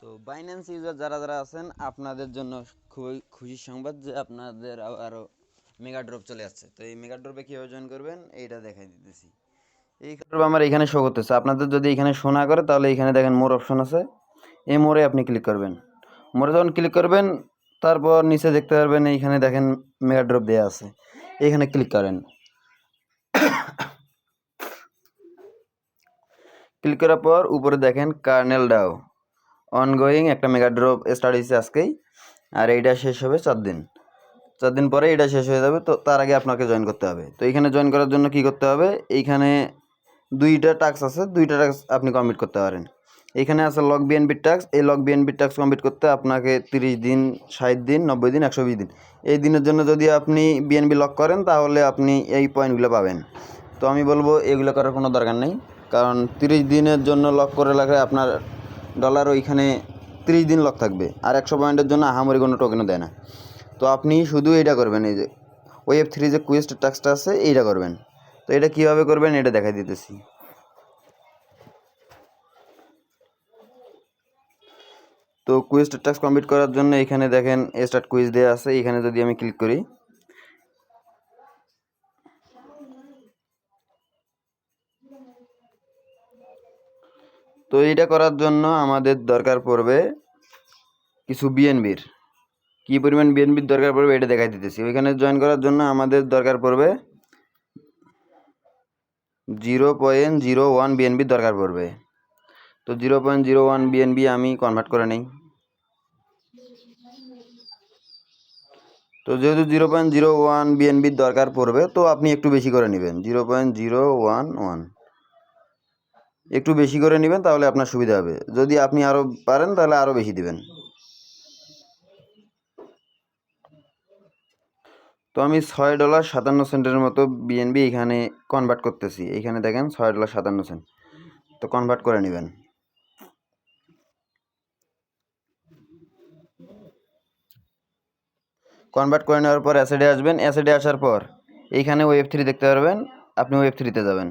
তো Binance user যারা যারা আছেন আপনাদের জন্য খুবই খুশির সংবাদ যে আপনাদের আরও মেগা ড্রপ চলে আসছে। তো এই মেগা ড্রপে কীভাবে জয়েন করবেন এইটা দেখাই দিতেছি। এই ড্রপ আমার এখানে শো করতেছে, আপনাদের যদি এখানে শো না করে তাহলে এখানে দেখেন মোর অপশন আছে, এই মোড়ে আপনি ক্লিক করবেন। মোড়ে যখন ক্লিক করবেন তারপর নিচে দেখতে পারবেন এইখানে দেখেন মেগা ড্রপ দেওয়া আছে, এইখানে ক্লিক করেন। ক্লিক করার পর উপরে দেখেন কার্নেল ডাও অনগোয়িং একটা মেগা ড্রপ স্টার্ট হয়েছে আজকেই, আর এইটা শেষ হবে 4 দিন পরে এটা শেষ হয়ে যাবে। তো তার আগে আপনাকে জয়েন করতে হবে। তো এইখানে জয়েন করার জন্য কি করতে হবে, এইখানে 2টা টাস্ক আছে, 2টা টাস্ক আপনি কমপ্লিট করতে পারেন। এখানে আছে লগ বিএনপির টাস্ক, এই লগ বিএনপির টাস্ক কমপ্লিট করতে আপনাকে 30 দিন, 60 দিন, 90 দিন, 120 দিন, এই দিনের জন্য যদি আপনি বিএনপি লক করেন তাহলে আপনি এই পয়েন্টগুলো পাবেন। তো আমি বলবো এগুলো করার কোনো দরকার নেই, কারণ 30 দিনের জন্য লক করে রাখলে আপনার ডলার ওইখানে 30 দিন লক থাকবে, আর 100 পয়েন্টের জন্য আহামরি কোনো টোকেনও দেয় না। তো আপনি শুধু এইটা করবেন, এই যে Web3 যে কুয়েস্ট টাস্কটা আছে এইটা করবেন। তো এটা কীভাবে করবেন এটা দেখাই দিতেছি। তো কুইজটা টাস্ক কমপ্লিট করার জন্য এখানে দেখেন স্টার্ট কুইজ দেওয়া আছে, এখানে যদি আমি ক্লিক করি তো এইটা করার জন্য আমাদের দরকার পড়বে কিছু বিএনবির। কী পরিমাণ বিএনবির দরকার পড়বে এটা দেখাই দিতেছি। ওইখানে জয়েন করার জন্য আমাদের দরকার পড়বে 0.01 বিএনবির দরকার পড়বে। তো 0.01 বিএনবি আমি কনভার্ট করে নেই। তো যেহেতু 0.01 বিএনবির দরকার পড়বে তো আপনি একটু বেশি করে নেবেন, 0.011 একটু বেশি করে নেবেন, তাহলে আপনার সুবিধা হবে। যদি আপনি আরও পারেন তাহলে আরও বেশি দিবেন। তো আমি $6.57 মতো বিএনবি এখানে কনভার্ট করতেছি। এইখানে দেখেন $6.57, তো কনভার্ট করে নেবেন। কনভার্ট করে নেওয়ার পর অ্যাসেডে আসবেন। অ্যাসেডে আসার পর এইখানে Web3 দেখতে পারবেন, আপনি Web3-তে যাবেন।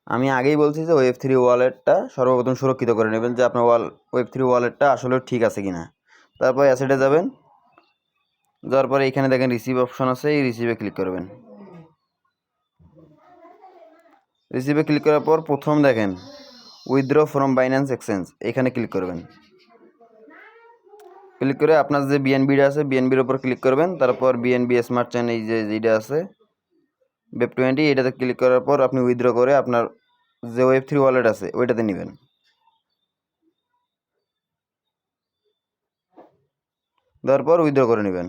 আমি আগেই বলছি যে Web3 ওয়ালেটটা সর্বপ্রথম সুরক্ষিত করে নেবেন, যে আপনার Web3 ওয়ালেটটা আসলে ঠিক আছে কিনা। তারপর অ্যাসেডে যাবেন, যাওয়ার পরে এইখানে দেখেন রিসিভ অপশন আছে, এই রিসিভে ক্লিক করবেন। রিসিভে ক্লিক করার পর প্রথম দেখেন উইথড্র ফ্রম বাইন্যান্স এক্সচেঞ্জ, এখানে ক্লিক করবেন। ক্লিক করে আপনার যে বিএনবিটা আছে বিএনবির ওপর ক্লিক করবেন। তারপর বিএনবি স্মার্ট চেইন এই যে যেটা আছে BEP20, এটাতে ক্লিক করার পর আপনি উইথড্র করে আপনার যে Web3 ওয়ালেট আছে ওইটাতে নেবেন। তারপর উইথড্র করে নেবেন।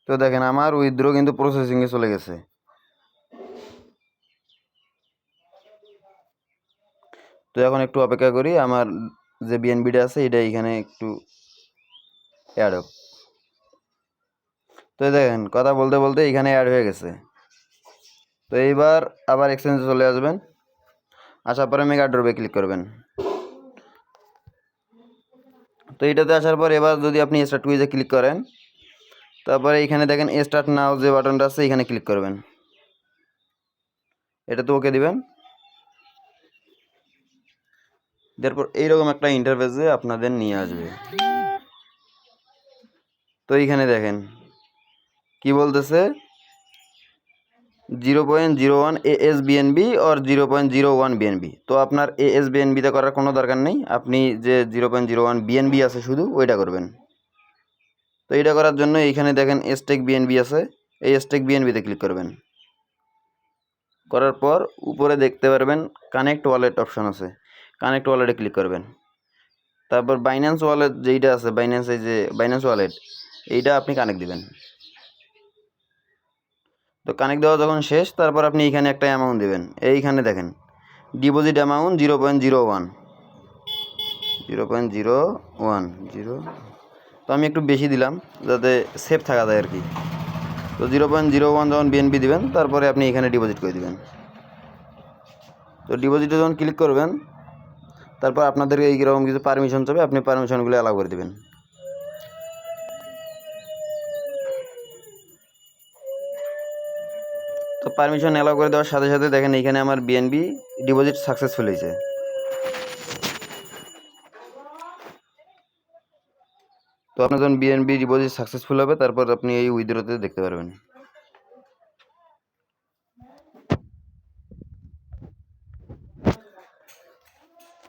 তো দেখেন আমার উইথড্র কিন্তু প্রসেসিংয়ে চলে গেছে। তো এখন একটু অপেক্ষা করি, আমার যে বিএনবিটা আছে এটা এখানে একটু অ্যাড হোক। তো দেখেন কথা বলতে বলতে এখানে অ্যাড হয়ে গেছে। তো এইবার আবার এক্সচেঞ্জে চলে আসবেন, আসার পরে মেগা ড্রপে ক্লিক করবেন। তো এটাতে আসার পর এবার যদি আপনি স্টার্ট কুইজে ক্লিক করেন, তারপরে এখানে দেখেন স্টার্ট নাও যে বাটনটা আছে এখানে ক্লিক করবেন, এটাতে ওকে দিবেন। তারপর এইরকম একটা ইন্টারফেসে আপনাদের নিয়ে আসবে। তো এইখানে দেখেন কি বলতেছে 0.01 ASBNB और 0.01 BNB। তো আপনার ASBNBতে করার কোনো দরকার নেই, আপনি যে 0.01 BNB আছে শুধু ওইটা করবেন। তো এটা করার জন্য এইখানে দেখেন স্টেক BNB আছে, এই স্টেক BNBতে ক্লিক করবেন। করার পর উপরে দেখতে পারবেন কানেক্ট ওয়ালেট অপশন আছে, কানেক্ট ওয়ালেটে ক্লিক করবেন। তারপর বাইন্যান্স ওয়ালেট যেইটা আছে বাইন্যান্স, এই যে বাইন্যান্স ওয়ালেট এইটা আপনি কানেক্ট দিবেন। তো কানেক্ট দেওয়া যখন শেষ তারপর আপনি এখানে একটা অ্যামাউন্ট দেবেন। এইখানে দেখেন ডিপোজিট অ্যামাউন্ট 0.01 তো আমি একটু বেশি দিলাম যাতে সেফ থাকা যায় আর কি। তো 0.01 যখন বিএনপি দিবেন তারপরে আপনি এখানে ডিপোজিট করে দিবেন। তো ডিপোজিটে যখন ক্লিক করবেন তারপর আপনাদের এইরকম কিছু পারমিশন চাবে, আপনি পারমিশনগুলো অ্যালাউ করে দেবেন। তো পারমিশন অ্যালাউ করে দেওয়ার সাথে সাথে দেখেন এইখানে আমার বিএনবি ডিপোজিট সাকসেসফুল হয়েছে। তো আপনার যখন বিএনবি ডিপোজিট সাকসেসফুল হবে তারপর আপনি এই উইথড্রতে দেখতে পারবেন।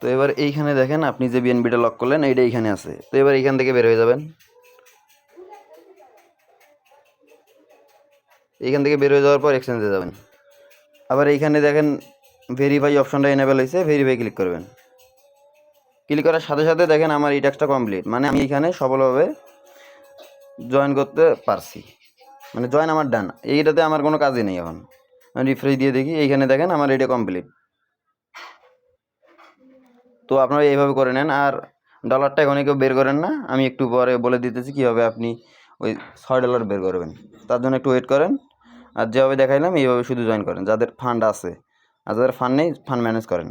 তো এবার এইখানে দেখেন আপনি যে বিএনবিটা লক করলেন এইটা এইখানে আছে। তো এবার এইখান থেকে বের হয়ে যাবেন। এইখান থেকে বের হয়ে যাওয়ার পর এক্সচেঞ্জে যাবেন। আবার এইখানে দেখেন ভেরিফাই অপশনটা এনেবল হয়েছে, ভেরিফাই ক্লিক করবেন। ক্লিক করার সাথে সাথে দেখেন আমার এই টাস্কটা কমপ্লিট, মানে আমি এখানে সফলভাবে জয়েন করতে পারছি, মানে জয়েন আমার ডান। এইটাতে আমার কোনো কাজই নেই। এখন আমি রিফ্রেশ দিয়ে দেখি, এইখানে দেখেন আমার এটা কমপ্লিট। তো আপনারা এইভাবে করে নেন। আর ডলারটা এখন কেউ বের করেন না, আমি একটু পরে বলে দিতেছি কীভাবে আপনি ওই $6 বের করবেন। তার জন্য একটু ওয়েট করেন। আর যেভাবে দেখাইলাম এইভাবে শুধু জয়েন করেন যাদের ফান্ড আছে, আর যাদের ফান্ড নেই ফান্ড ম্যানেজ করেন।